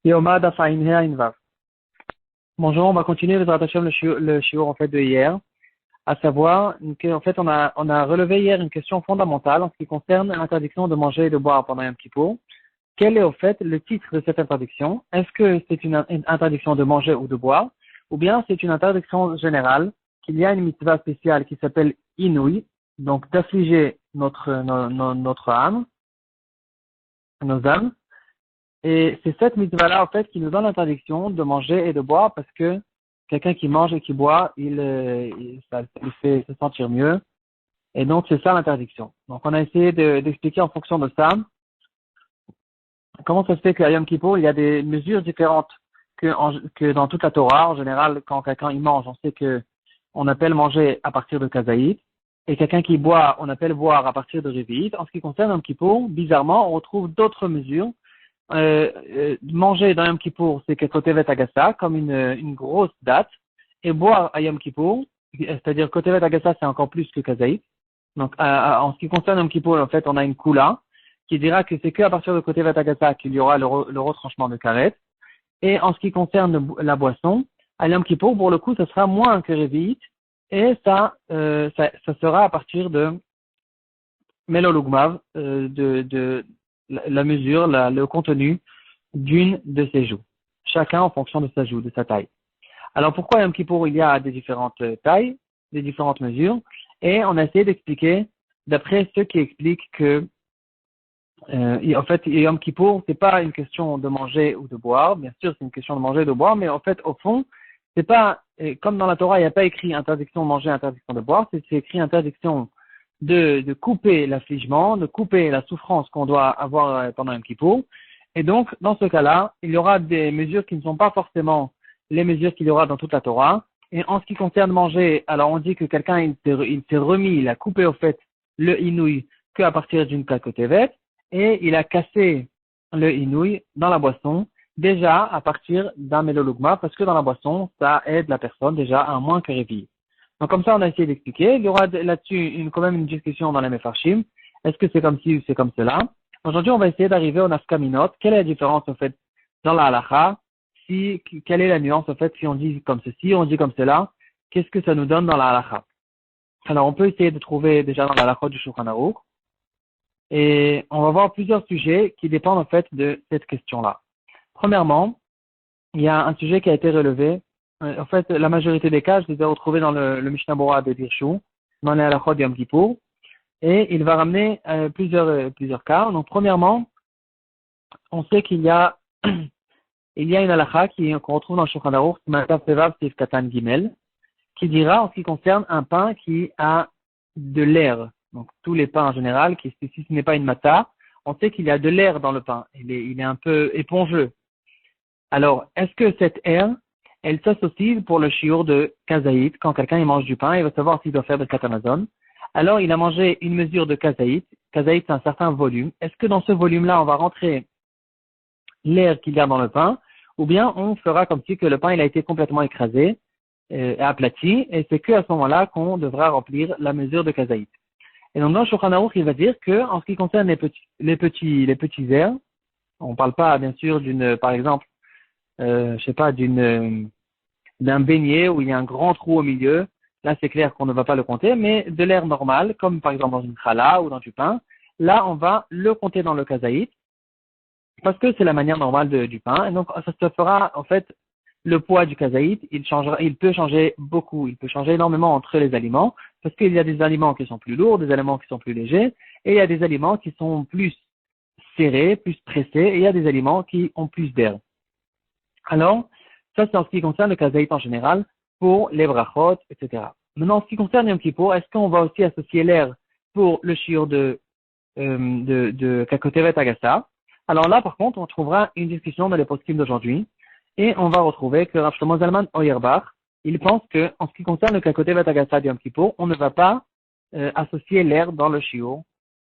Yoma Dafaim Hea Invav. Bonjour, on va continuer le shiur en fait de hier, à savoir qu'en fait on a relevé hier une question fondamentale en ce qui concerne l'interdiction de manger et de boire pendant Yom Kippour. Quel est au fait le titre de cette interdiction? Est-ce que c'est une interdiction de manger ou de boire, ou bien c'est une interdiction générale qu'il y a une mitzvah spéciale qui s'appelle Inouï, donc d'affliger notre âme, nos âmes. Et c'est cette mitzvah-là, en fait, qui nous donne l'interdiction de manger et de boire parce que quelqu'un qui mange et qui boit, ça lui fait se sentir mieux. Et donc, c'est ça l'interdiction. Donc, on a essayé d'expliquer en fonction de ça comment ça se fait qu'à Yom Kippour, il y a des mesures différentes que dans toute la Torah. En général, quand quelqu'un il mange, on sait que on appelle manger à partir de Kazaït. Et quelqu'un qui boit, on appelle boire à partir de Révi'it. En ce qui concerne Yom Kippour, bizarrement, on retrouve d'autres mesures. Manger dans Yom Kippour, c'est Kotevet Agassa, comme une grosse date, et boire à Yom Kippour, c'est-à-dire Kotevet Agassa, c'est encore plus que Kazaït. Donc, en ce qui concerne Yom Kippour, en fait, on a une Kula, qui dira que c'est qu'à partir de Kotevet Agassa qu'il y aura le retranchement de Karet. Et en ce qui concerne la boisson, à Yom Kippour, pour le coup, ça sera moins que Révi'it, et ça sera à partir de Melolugmav, de la mesure, le contenu d'une de ses joues. Chacun en fonction de sa joue, de sa taille. Alors pourquoi Yom Kippour il y a des différentes tailles, des différentes mesures, et on a essayé d'expliquer, d'après ceux qui expliquent que en fait Yom Kippour c'est pas une question de manger ou de boire, bien sûr c'est une question de manger et de boire, mais en fait au fond c'est pas comme dans la Torah il n'y a pas écrit interdiction de manger, interdiction de boire, c'est écrit interdiction de couper l'affligement, de couper la souffrance qu'on doit avoir pendant Yom Kippour. Et donc, dans ce cas-là, il y aura des mesures qui ne sont pas forcément les mesures qu'il y aura dans toute la Torah. Et en ce qui concerne manger, alors on dit que quelqu'un, il s'est remis, il a coupé au fait le inouï qu'à partir d'une kakotevet, et il a cassé le inouï dans la boisson, déjà à partir d'un melolugma, parce que dans la boisson, ça aide la personne déjà à moins que réveiller. Donc comme ça, on a essayé d'expliquer. Il y aura là-dessus quand même une discussion dans les Mefarshim. Est-ce que c'est comme ci ou c'est comme cela? Aujourd'hui, on va essayer d'arriver au nafkaminot. Quelle est la différence en fait dans la halacha? Quelle est la nuance en fait si on dit comme ceci, on dit comme cela? Qu'est-ce que ça nous donne dans la halacha? Alors on peut essayer de trouver déjà dans la halacha du Shulchan Aruch. Et on va voir plusieurs sujets qui dépendent en fait de cette question-là. Premièrement, il y a un sujet qui a été relevé. En fait, la majorité des cas, je les ai retrouvés dans le Mishnah Bora de Dirchou, dans les halachot de Yom Kippour, et il va ramener plusieurs cas. Donc, premièrement, on sait qu'il y a une halacha qu'on retrouve dans le Shulchan Aruch, Matav Tevav Sif Katan Gimel, qui dira en ce qui concerne un pain qui a de l'air. Donc, tous les pains en général, si ce n'est pas une mata, on sait qu'il y a de l'air dans le pain. Il est un peu épongeux. Alors, est-ce que cette air, elle s'associe pour le shiur de kazaït? Quand quelqu'un il mange du pain, il va savoir s'il doit faire de katamazon. Alors, il a mangé une mesure de kazaït. Kazaït, c'est un certain volume. Est-ce que dans ce volume-là, on va rentrer l'air qu'il y a dans le pain? Ou bien on fera comme si que le pain il a été complètement écrasé et aplati, et c'est que à ce moment-là qu'on devra remplir la mesure de kazaït. Et donc, dans le Shulchan Aruch, il va dire que, en ce qui concerne les petits airs, on parle pas, bien sûr, par exemple, d'un beignet où il y a un grand trou au milieu. Là, c'est clair qu'on ne va pas le compter, mais de l'air normal, comme par exemple dans une challah ou dans du pain, là, on va le compter dans le kazaït, parce que c'est la manière normale du pain. Et donc, ça se fera, en fait, le poids du kazaït, il peut changer beaucoup, il peut changer énormément entre les aliments, parce qu'il y a des aliments qui sont plus lourds, des aliments qui sont plus légers, et il y a des aliments qui sont plus serrés, plus pressés, et il y a des aliments qui ont plus d'air. Alors, ça c'est en ce qui concerne le kazaït en général, pour les brachot, etc. Maintenant, en ce qui concerne Yom Kippour, est-ce qu'on va aussi associer l'air pour le shiur de Kakotevet Agassa? Alors là, par contre, on trouvera une discussion dans les poskim d'aujourd'hui, et on va retrouver que Rav Shlomo Zalman Auerbach, il pense que, en ce qui concerne le Kakotevet Agassa de Yom Kippour, on ne va pas associer l'air dans le shiur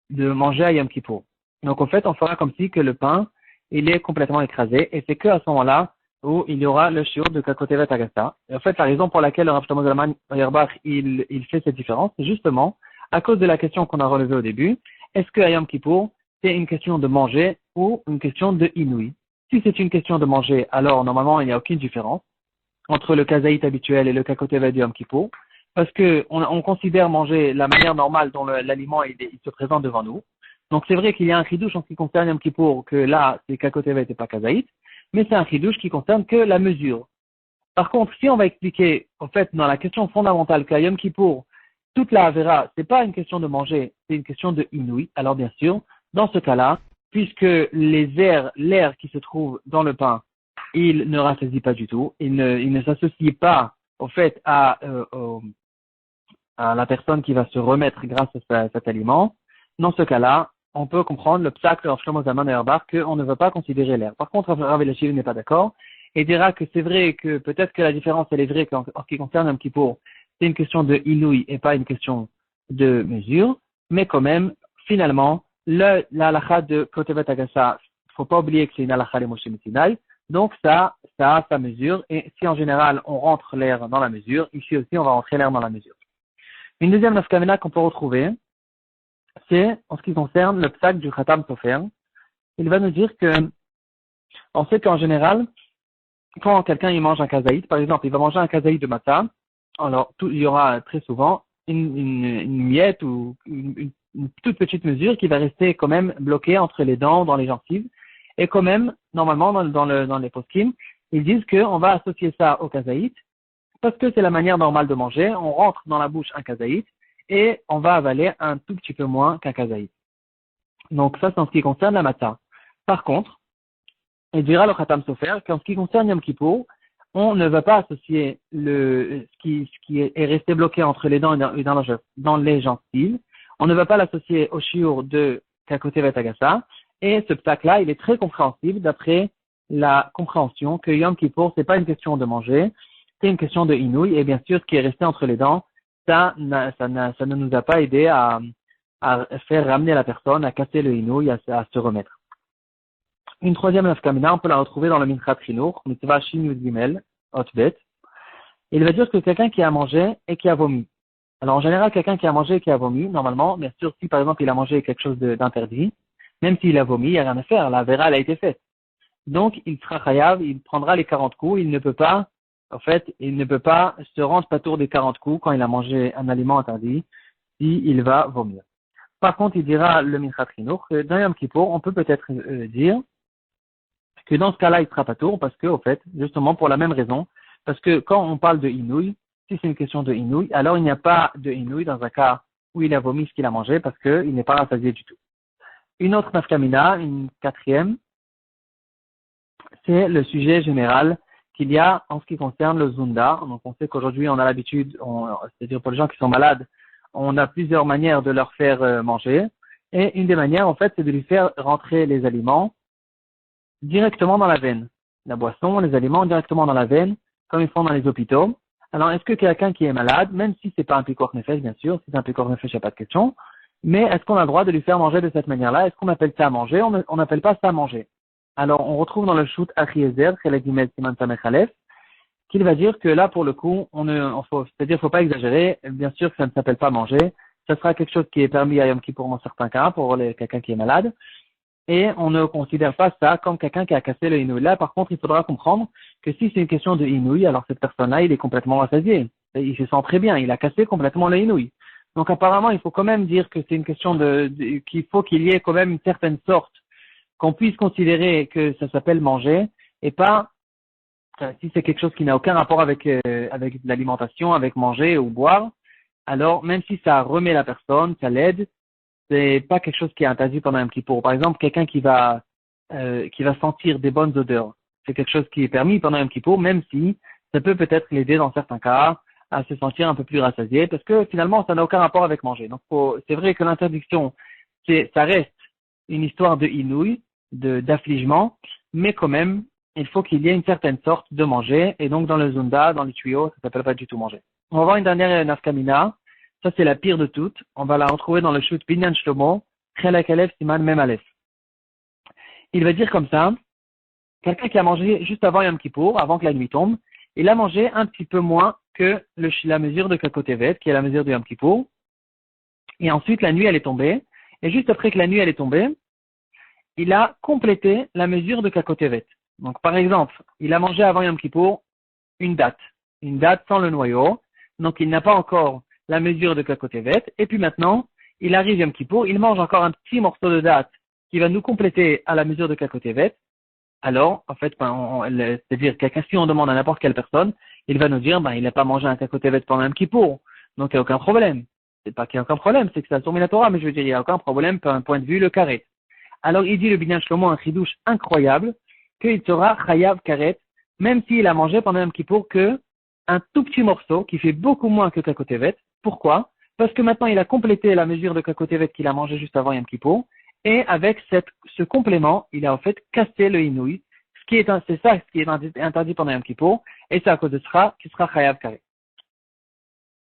de manger à Yom Kippour. Donc, en fait, on fera comme si que le pain, il est complètement écrasé, et c'est que à ce moment-là où il y aura le shiur de Kakotevet Agassa. Et en fait, la raison pour laquelle Rav Shlomo Zalman Auerbach, il fait cette différence, c'est justement à cause de la question qu'on a relevée au début. Est-ce que à Yom Kippour, c'est une question de manger ou une question de inouï? Si c'est une question de manger, alors normalement il n'y a aucune différence entre le kazaït habituel et le kakotevet du Yom Kippour, parce que on considère manger la manière normale dont l'aliment il se présente devant nous. Donc c'est vrai qu'il y a un chidouche en ce qui concerne Yom Kippour, que là c'est kakotevet et pas kazaït, mais c'est un chidouche qui concerne que la mesure. Par contre, si on va expliquer, en fait, dans la question fondamentale qu'à Yom Kippour, toute la Avera, c'est pas une question de manger, c'est une question de inouï. Alors bien sûr, dans ce cas-là, puisque l'air qui se trouve dans le pain, il ne rassasie pas du tout, il ne s'associe pas au fait à la personne qui va se remettre grâce à cet aliment. Dans ce cas-là, on peut comprendre le psaque de Shlomo Zalman Auerbach qu'on ne veut pas considérer l'air. Par contre, Rav Eliashiv n'est pas d'accord et dira que c'est vrai que peut-être que la différence elle est vraie en ce qui concerne Yom Kippour, c'est une question de inouï et pas une question de mesure, mais quand même, finalement, la halakha de Kotevet Agassa, faut pas oublier que c'est une halakha de Moshe Sinai, donc ça a sa mesure, et si en général on rentre l'air dans la mesure, ici aussi on va rentrer l'air dans la mesure. Une deuxième nafkamena qu'on peut retrouver, c'est en ce qui concerne le psak du Khatam Sofer. Il va nous dire que, on sait qu'en général, quand quelqu'un il mange un kazaït, par exemple, il va manger un kazaït de matzah, alors il y aura très souvent une miette ou une toute petite mesure qui va rester quand même bloquée entre les dents, dans les gencives, et quand même, normalement, dans les poskim, ils disent qu'on va associer ça au kazaït, parce que c'est la manière normale de manger, on rentre dans la bouche un kazaït, et on va avaler un tout petit peu moins qu'un kazaït. Donc ça, c'est en ce qui concerne la matzah. Par contre, il dira le Khatam Sofer qu'en ce qui concerne Yom Kippour, on ne va pas associer ce qui est resté bloqué entre les dents et dans les gencives, on ne va pas l'associer au shiur de Kakotevet Agassa, et ce psak-là, il est très compréhensible d'après la compréhension que Yom Kippour, c'est pas une question de manger, c'est une question de inouï, et bien sûr, ce qui est resté entre les dents, ça ne nous a pas aidé à faire ramener la personne, à casser le inouï, à se remettre. Une troisième nafkamina, on peut la retrouver dans le Minchat Chinour, Mitzvah Shin Yud Gimel, Hotbet. Il va dire que quelqu'un qui a mangé et qui a vomi. Alors en général, quelqu'un qui a mangé et qui a vomi, normalement, bien sûr, si par exemple il a mangé quelque chose d'interdit, même s'il a vomi, il n'y a rien à faire, la vera elle a été faite. Donc il sera chayav, il prendra les 40 coups, il ne peut pas se rendre patour des 40 coups quand il a mangé un aliment interdit, s'il va vomir. Par contre, il dira le Minchat Chinour que dans Yom Kippour, on peut peut-être dire que dans ce cas-là, il sera pas tour parce que, au fait, justement pour la même raison, parce que quand on parle de inouï, si c'est une question de inouï, alors il n'y a pas de inouï dans un cas où il a vomi ce qu'il a mangé parce qu'il n'est pas rassasié du tout. Une autre nafkamina, une quatrième, c'est le sujet général qu'il y a en ce qui concerne le zunda. Donc on sait qu'aujourd'hui on a l'habitude, c'est-à-dire pour les gens qui sont malades, on a plusieurs manières de leur faire manger. Et une des manières, en fait, c'est de lui faire rentrer les aliments directement dans la veine. La boisson, les aliments directement dans la veine, comme ils font dans les hôpitaux. Alors, est-ce que quelqu'un qui est malade, même si c'est pas un picor nefesh, bien sûr, si c'est un picor nefesh, il n'y a pas de question, mais est-ce qu'on a le droit de lui faire manger de cette manière-là? Est-ce qu'on appelle ça manger? On n'appelle pas ça manger. Alors, on retrouve dans le shoot Achiezer, qu'il va dire que là, pour le coup, c'est-à-dire, faut pas exagérer. Bien sûr que ça ne s'appelle pas manger. Ça sera quelque chose qui est permis à Yom Kippour dans certains cas, pour quelqu'un qui est malade. Et on ne considère pas ça comme quelqu'un qui a cassé le inouï. Là, par contre, il faudra comprendre que si c'est une question de inouï, alors cette personne-là, il est complètement rassasié. Il se sent très bien. Il a cassé complètement le inouï. Donc, apparemment, il faut quand même dire que c'est une question qu'il faut qu'il y ait quand même une certaine sorte qu'on puisse considérer que ça s'appelle manger et pas si c'est quelque chose qui n'a aucun rapport avec l'alimentation, avec manger ou boire. Alors, même si ça remet la personne, ça l'aide, c'est pas quelque chose qui est interdit pendant un Kippour. Par exemple, quelqu'un qui va sentir des bonnes odeurs, c'est quelque chose qui est permis pendant un Kippour, même si ça peut peut-être l'aider dans certains cas à se sentir un peu plus rassasié, parce que finalement, ça n'a aucun rapport avec manger. Donc, c'est vrai que l'interdiction, ça reste une histoire de inouï, d'affligement, mais quand même, il faut qu'il y ait une certaine sorte de manger, et donc dans le zunda, dans les tuyaux, ça s'appelle pas du tout manger. On va voir une dernière nafkamina. Ça, c'est la pire de toutes. On va la retrouver dans le shoot Binyan Shlomo, Chelak Aleph Siman Mem Aleph. Il va dire comme ça, quelqu'un qui a mangé juste avant Yom Kippour, avant que la nuit tombe, il a mangé un petit peu moins que la mesure de Kakotevet, qui est la mesure de Yom Kippour. Et ensuite, la nuit, elle est tombée. Et juste après que la nuit, elle est tombée, il a complété la mesure de Kakotevet. Donc, par exemple, il a mangé avant Yom Kippour une date sans le noyau. Donc, il n'a pas encore la mesure de Kakotevet. Et puis maintenant, il arrive Yom Kippour, il mange encore un petit morceau de date qui va nous compléter à la mesure de Kakotevet. Alors, en fait, c'est-à-dire, quelqu'un, si on demande à n'importe quelle personne, il va nous dire, il n'a pas mangé un Kakotevet pendant Yom Kippour. Donc, il n'y a aucun problème. C'est pas qu'il n'y a aucun problème, c'est que ça a tombé la Torah, mais je veux dire, il n'y a aucun problème d'un point de vue le carré. Alors, il dit le Binyan Shlomo, un chidouche incroyable, qu'il sera chayav karet, même s'il a mangé pendant Yom Kippour que un tout petit morceau qui fait beaucoup moins que Kakotevet. Pourquoi? Parce que maintenant, il a complété la mesure de Kakotevet qu'il a mangé juste avant Yom Kippour, et avec ce complément, il a en fait cassé le inouï, c'est ça ce qui est interdit pendant Yom Kippour, et c'est à cause de ça qu'il sera chayav karet.